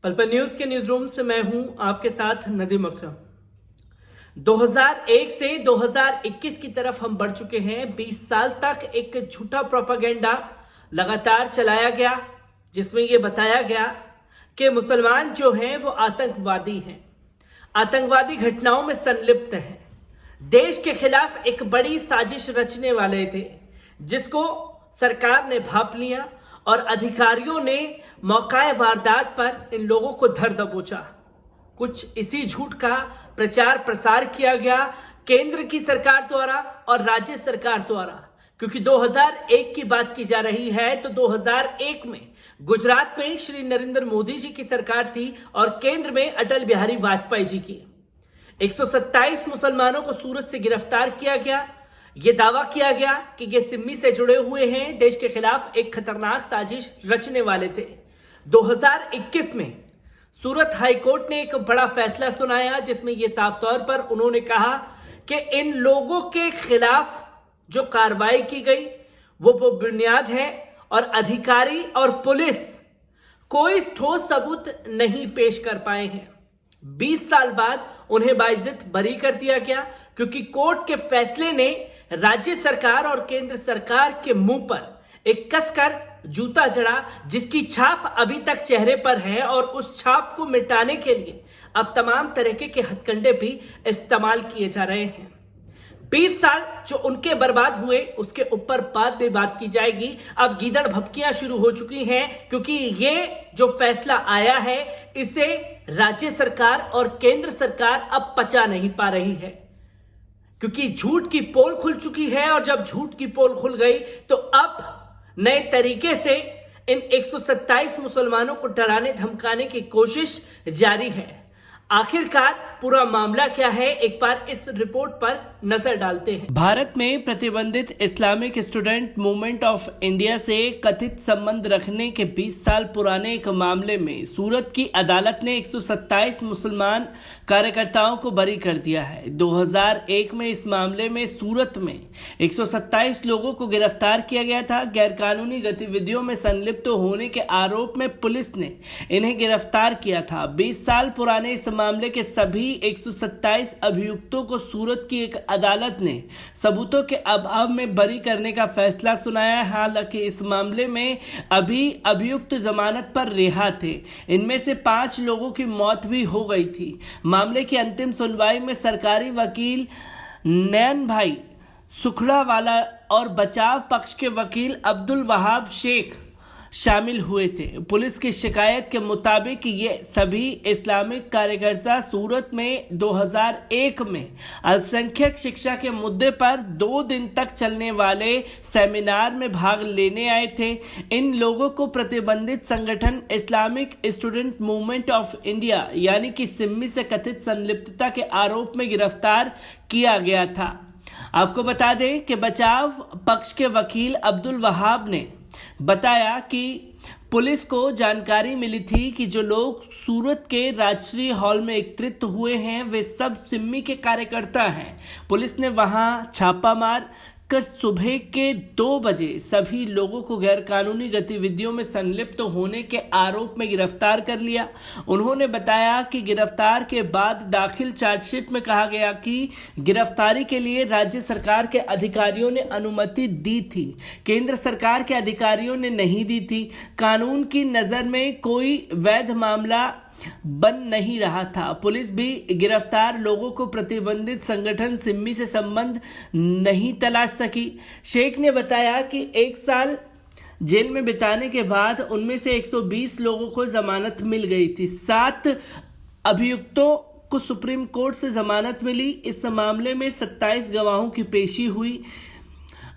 पल पल न्यूज के न्यूज रूम से मैं हूं आपके साथ नदीम अकरम। 2001 से 2021 की तरफ हम बढ़ चुके हैं। 20 साल तक एक झूठा प्रोपेगेंडा लगातार चलाया गया, जिसमें यह बताया गया कि मुसलमान जो हैं वो आतंकवादी हैं, आतंकवादी घटनाओं में संलिप्त हैं, देश के खिलाफ एक बड़ी साजिश रचने वाले थे, जिसको सरकार ने भांप लिया और अधिकारियों ने मौकाए वारदात पर इन लोगों को धर दबोचा। कुछ इसी झूठ का प्रचार प्रसार किया गया केंद्र की सरकार द्वारा और राज्य सरकार द्वारा, क्योंकि 2001 की बात की जा रही है तो 2001 में गुजरात में श्री नरेंद्र मोदी जी की सरकार थी और केंद्र में अटल बिहारी वाजपेयी जी की। 127 मुसलमानों को सूरत से गिरफ्तार किया गया। यह दावा किया गया कि ये सिम्मी से जुड़े हुए हैं, देश के खिलाफ एक खतरनाक साजिश रचने वाले थे। 2021 में सूरत हाईकोर्ट ने एक बड़ा फैसला सुनाया, जिसमें यह साफ तौर पर उन्होंने कहा कि इन लोगों के खिलाफ जो कार्रवाई की गई वो बुनियाद है और अधिकारी और पुलिस कोई ठोस सबूत नहीं पेश कर पाए हैं। 20 साल बाद उन्हें बाइज्जत बरी कर दिया गया, क्योंकि कोर्ट के फैसले ने राज्य सरकार और केंद्र सरकार के मुंह पर एक कसकर जूता जड़ा, जिसकी छाप अभी तक चेहरे पर है और उस छाप को मिटाने के लिए अब तमाम तरीके के हथकंडे भी इस्तेमाल किए जा रहे हैं। 20 साल जो उनके बर्बाद हुए उसके ऊपर बाद में बात की जाएगी। अब गीदड़ भभकियां शुरू हो चुकी हैं, क्योंकि ये जो फैसला आया है इसे राज्य सरकार और केंद्र सरकार अब पचा नहीं पा रही है, क्योंकि झूठ की पोल खुल चुकी है और जब झूठ की पोल खुल गई तो अब नए तरीके से इन 127 मुसलमानों को डराने धमकाने की कोशिश जारी है। आखिरकार पूरा मामला क्या है, एक बार इस रिपोर्ट पर नजर डालते हैं। भारत में प्रतिबंधित Islamic student movement of India से कथित संबंध रखने के 20 साल पुराने एक मामले में सूरत की अदालत ने 127 मुसलमान कार्यकर्ताओं को बरी कर दिया है। 2001 में इस मामले में सूरत में 127 लोगों को गिरफ्तार किया गया था। गैरकानूनी गतिविधियों में संलिप्त होने के आरोप में पुलिस ने इन्हें गिरफ्तार किया था। 20 साल पुराने इस मामले के सभी 127 अभियुक्तों को सूरत की एक अदालत ने सबूतों के अभाव में बरी करने का फैसला सुनाया है। हालांकि इस मामले में अभी अभियुक्त जमानत पर रिहा थे। इनमें से 5 लोगों की मौत भी हो गई थी। मामले की अंतिम सुनवाई में सरकारी वकील नयन भाई सुखड़ावाला और बचाव पक्ष के वकील अब्दुल वहाब शेख शामिल हुए थे। पुलिस की शिकायत के मुताबिक ये सभी इस्लामिक कार्यकर्ता सूरत में 2001 में अल्पसंख्यक शिक्षा के मुद्दे पर 2 दिन तक चलने वाले सेमिनार में भाग लेने आए थे। इन लोगों को प्रतिबंधित संगठन Islamic student movement of India यानी कि सिम्मी से कथित संलिप्तता के आरोप में गिरफ्तार किया गया था। आपको बता दें कि बचाव पक्ष के वकील अब्दुल वहाब ने बताया कि पुलिस को जानकारी मिली थी कि जो लोग सूरत के राजश्री हॉल में एकत्रित हुए हैं वे सब सिम्मी के कार्यकर्ता हैं। पुलिस ने वहां छापा मार कर सुबह के 2 बजे सभी लोगों को गैरकानूनी गतिविधियों में संलिप्त होने के आरोप में गिरफ्तार कर लिया। उन्होंने बताया कि गिरफ्तार के बाद दाखिल चार्जशीट में कहा गया कि गिरफ्तारी के लिए राज्य सरकार के अधिकारियों ने अनुमति दी थी, केंद्र सरकार के अधिकारियों ने नहीं दी थी। कानून की नज़र में कोई वैध मामला बन नहीं रहा था। पुलिस भी गिरफ्तार लोगों को प्रतिबंधित संगठन सिम्मी से संबंध नहीं तलाश सकी। शेख ने बताया कि 1 साल जेल में बिताने के बाद उनमें से 120 लोगों को जमानत मिल गई थी। 7 अभियुक्तों को सुप्रीम कोर्ट से जमानत मिली। इस मामले में 27 गवाहों की पेशी हुई।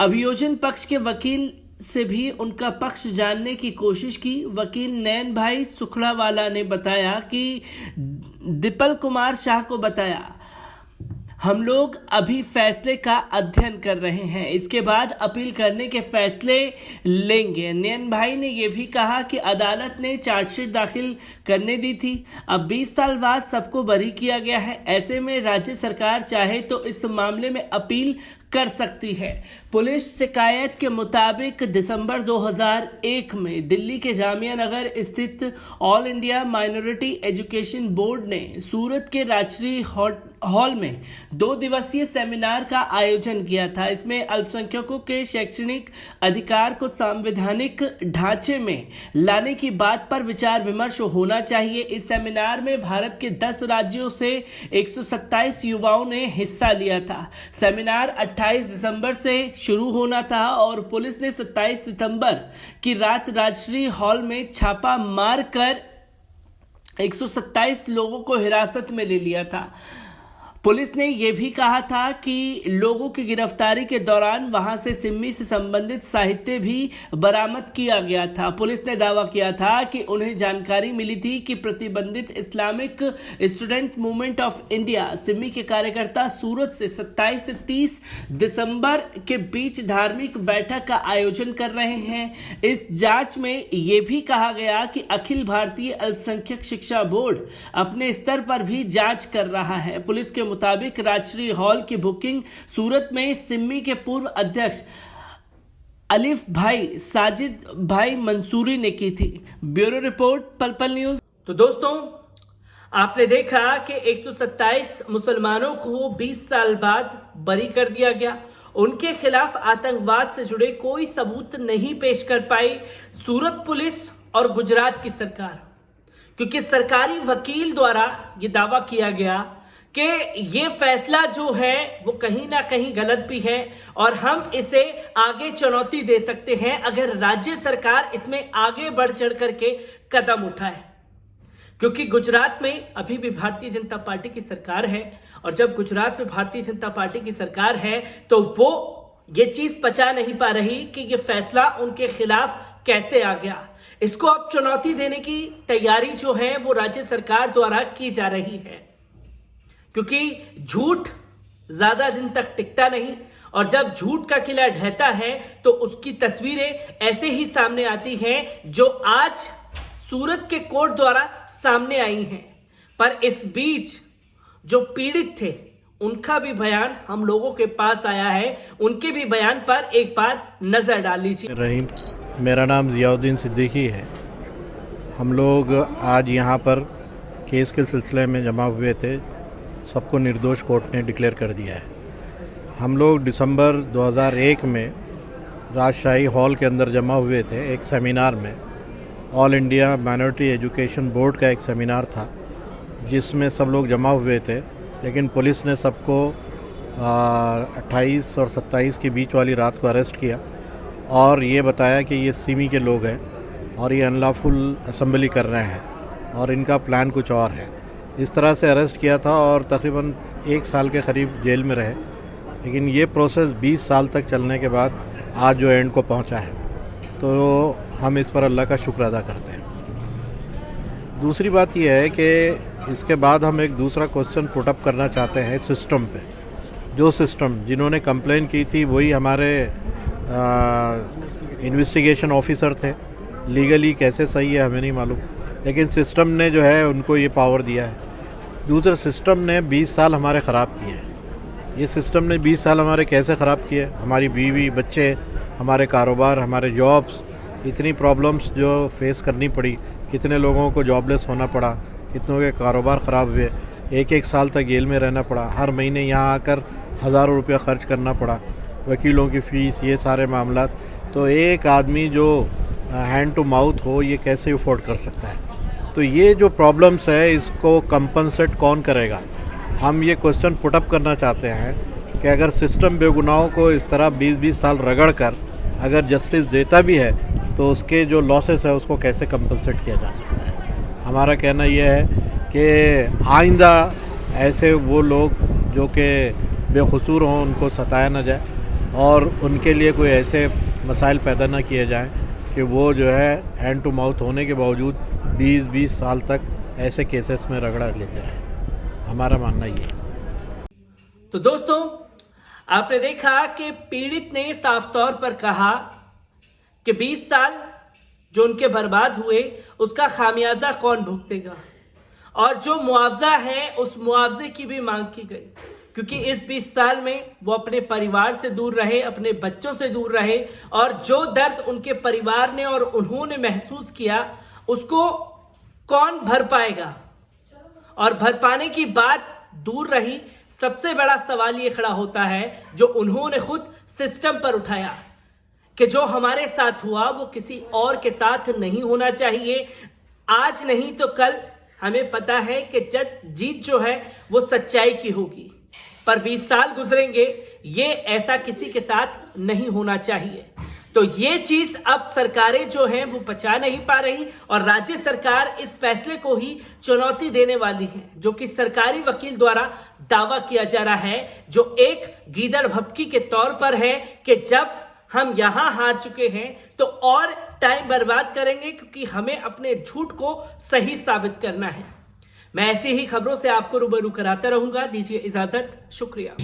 अभियोजन पक्ष के वकील से भी उनका पक्ष जानने की कोशिश की। वकील नयन भाई सुखड़ावाला ने बताया कि दीपल कुमार शाह को बताया, हम लोग अभी फैसले का अध्ययन कर रहे हैं, इसके बाद अपील करने के फैसले लेंगे। नयन भाई ने यह भी कहा कि अदालत ने चार्जशीट दाखिल करने दी थी। अब 20 साल बाद सबको बरी किया गया है। ऐसे में राज्य सरकार चाहे तो इस मामले में अपील कर सकती है। पुलिस शिकायत के मुताबिक दिसंबर 2001 में दिल्ली के जामिया नगर स्थित all India minority education board ने सूरत के राजश्री हॉल में 2 दिवसीय सेमिनार का आयोजन किया था। इसमें अल्पसंख्यकों के शैक्षणिक अधिकार को संवैधानिक ढांचे में लाने की बात पर विचार विमर्श होना चाहिए। इस सेमिनार में भारत के 10 राज्यों से 127 युवाओं ने हिस्सा लिया था। सेमिनार 28 दिसंबर से शुरू होना था और पुलिस ने 27 सितंबर की रात राजश्री हॉल में छापा मारकर 127 लोगों को हिरासत में ले लिया था। पुलिस ने यह भी कहा था कि लोगों की गिरफ्तारी के दौरान वहां से सिम्मी से संबंधित साहित्य भी बरामद किया गया था। पुलिस ने दावा किया था कि उन्हें जानकारी मिली थी कि प्रतिबंधित Islamic student movement of India Simmi के कार्यकर्ता सूरत से 27 से 30 दिसंबर के बीच धार्मिक बैठक का आयोजन कर रहे हैं। इस जांच में यह भी कहा गया कि अखिल भारतीय अल्पसंख्यक शिक्षा बोर्ड अपने स्तर पर भी जांच कर रहा है। पुलिस के मुताबिक राजश्री हॉल की बुकिंग सूरत में सिम्मी के पूर्व अध्यक्ष अलिफ भाई साजिद भाई मंसूरी ने की थी। ब्यूरो रिपोर्ट पल न्यूज। तो दोस्तों, आपने देखा कि 127 मुसलमानों को 20 साल बाद बरी कर दिया गया। उनके खिलाफ आतंकवाद से जुड़े कोई सबूत नहीं पेश कर पाई सूरत पुलिस और गुजरात की सरकार, क्योंकि सरकारी वकील द्वारा यह दावा किया गया कि ये फैसला जो है वो कहीं ना कहीं गलत भी है और हम इसे आगे चुनौती दे सकते हैं अगर राज्य सरकार इसमें आगे बढ़ चढ़ करके कदम उठाए, क्योंकि गुजरात में अभी भी भारतीय जनता पार्टी की सरकार है और जब गुजरात में भारतीय जनता पार्टी की सरकार है तो वो ये चीज पचा नहीं पा रही कि ये फैसला उनके खिलाफ कैसे आ गया। इसको अब चुनौती देने की तैयारी जो है वो राज्य सरकार द्वारा की जा रही है, क्योंकि झूठ ज्यादा दिन तक टिकता नहीं और जब झूठ का किला ढहता है तो उसकी तस्वीरें ऐसे ही सामने आती हैं जो आज सूरत के कोर्ट द्वारा सामने आई हैं। पर इस बीच जो पीड़ित थे उनका भी बयान हम लोगों के पास आया है, उनके भी बयान पर एक बार नजर डाल लीजिए। रहीम, मेरा नाम जियाउद्दीन सिद्दीकी है। हम लोग आज यहाँ पर केस के सिलसिले में जमा हुए थे। सबको निर्दोष कोर्ट ने डिक्लेयर कर दिया है। हम लोग दिसंबर 2001 में राजशाही हॉल के अंदर जमा हुए थे एक सेमिनार में। All India minority education board का एक सेमिनार था जिसमें सब लोग जमा हुए थे, लेकिन पुलिस ने सबको 28 और 27 के बीच वाली रात को अरेस्ट किया और ये बताया कि ये सिमी के लोग हैं और ये अनलॉफुल असेंबली कर रहे हैं और इनका प्लान कुछ और है। इस तरह से अरेस्ट किया था और तकरीबन 1 साल के करीब जेल में रहे, लेकिन ये प्रोसेस 20 साल तक चलने के बाद आज जो एंड को पहुंचा है, तो हम इस पर अल्लाह का शुक्र अदा करते हैं। दूसरी बात यह है कि इसके बाद हम एक दूसरा क्वेश्चन पुट अप करना चाहते हैं सिस्टम पे। जो सिस्टम जिन्होंने कंप्लेन की थी वही हमारे इन्वेस्टिगेशन ऑफिसर थे। लीगली कैसे सही है हमें नहीं मालूम, लेकिन सिस्टम ने जो है उनको ये पावर दिया है। दूसरा, सिस्टम ने 20 साल हमारे ख़राब किए हैं। ये सिस्टम ने 20 साल हमारे कैसे ख़राब किए? हमारी बीवी बच्चे, हमारे कारोबार, हमारे जॉब्स, इतनी प्रॉब्लम्स जो फेस करनी पड़ी, कितने लोगों को जॉबलेस होना पड़ा, कितनों के कारोबार ख़राब हुए, 1-1 साल तक जेल में रहना पड़ा, हर महीने यहाँ आकर हज़ारों रुपया खर्च करना पड़ा, वकीलों की फ़ीस, ये सारे मामला। तो एक आदमी जो हैंड टू माउथ हो ये कैसे अफोर्ड कर सकता है? तो ये जो प्रॉब्लम्स है इसको कंपनसेट कौन करेगा? हम ये क्वेश्चन पुटअप करना चाहते हैं कि अगर सिस्टम बेगुनाहों को इस तरह 20-20 साल रगड़ कर अगर जस्टिस देता भी है तो उसके जो लॉसेस है उसको कैसे कंपनसेट किया जा सकता है? हमारा कहना यह है कि आइंदा ऐसे वो लोग जो कि बेकसूर हों उनको सताया ना जाए और उनके लिए कोई ऐसे मसाइल पैदा ना किए जाएं कि वो जो है हैंड टू माउथ होने के बावजूद 20-20 साल तक ऐसे केसेस में रगड़ा लेते रहे। हमारा मानना ये है। तो दोस्तों, आपने देखा कि पीड़ित ने साफ तौर पर कहा कि 20 साल जो उनके बर्बाद हुए उसका खामियाजा कौन भुगतेगा, और जो मुआवजा है उस मुआवजे की भी मांग की गई, क्योंकि इस 20 साल में वो अपने परिवार से दूर रहे, अपने बच्चों से दूर रहे, और जो दर्द उनके परिवार ने और उन्होंने महसूस किया उसको कौन भर पाएगा। और भर पाने की बात दूर रही, सबसे बड़ा सवाल ये खड़ा होता है जो उन्होंने खुद सिस्टम पर उठाया कि जो हमारे साथ हुआ वो किसी और के साथ नहीं होना चाहिए। आज नहीं तो कल हमें पता है कि जीत जो है वो सच्चाई की होगी, पर 20 साल गुजरेंगे, ये ऐसा किसी के साथ नहीं होना चाहिए। तो ये चीज अब सरकारें जो हैं वो पचा नहीं पा रही, और राज्य सरकार इस फैसले को ही चुनौती देने वाली है, जो कि सरकारी वकील द्वारा दावा किया जा रहा है, जो एक गीदड़ भभकी के तौर पर है कि जब हम यहां हार चुके हैं तो और टाइम बर्बाद करेंगे, क्योंकि हमें अपने झूठ को सही साबित करना है। मैं ऐसी ही खबरों से आपको रूबरू कराता रहूंगा। दीजिए इजाजत, शुक्रिया।